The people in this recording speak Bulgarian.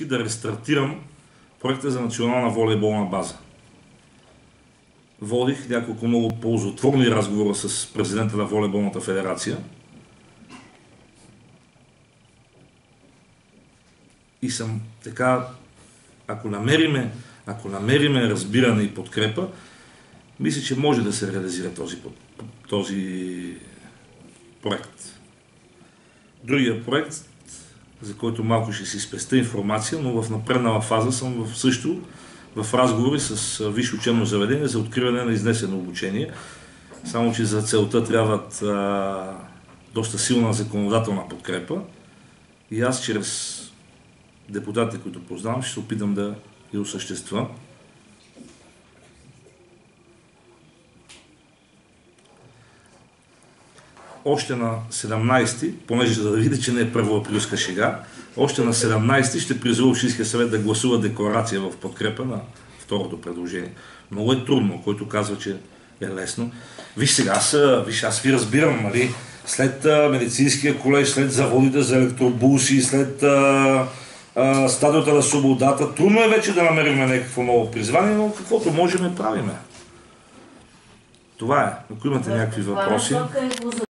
фактически да рестартирам проекта за национална волейболна база. Водих няколко много ползотворни разговора с президента на волейболната федерация и съм така, ако намериме разбиране и подкрепа, мисля, че може да се реализира този проект. Другия проект, за който малко ще си спестя информация, но в напреднала фаза съм също в разговори с висше учебно заведение за откриване на изнесено обучение. Само че за целта трябват доста силна законодателна подкрепа и аз чрез депутатите, които познавам, ще се опитам да я осъществя. Още на 17-ти, понеже за да видите, че не е първоаприлска шега, още на 17-ти ще призова Общинския съвет да гласува декларация в подкрепа на второто предложение. Много е трудно, който казва, че е лесно. Виж сега, аз ви разбирам, нали? След медицинския колеж, след заводите за електробуси, след стадиото на свободата, трудно е вече да намерим някакво ново призвание, но каквото можем правиме. Това е. Ако имате някакви въпроси...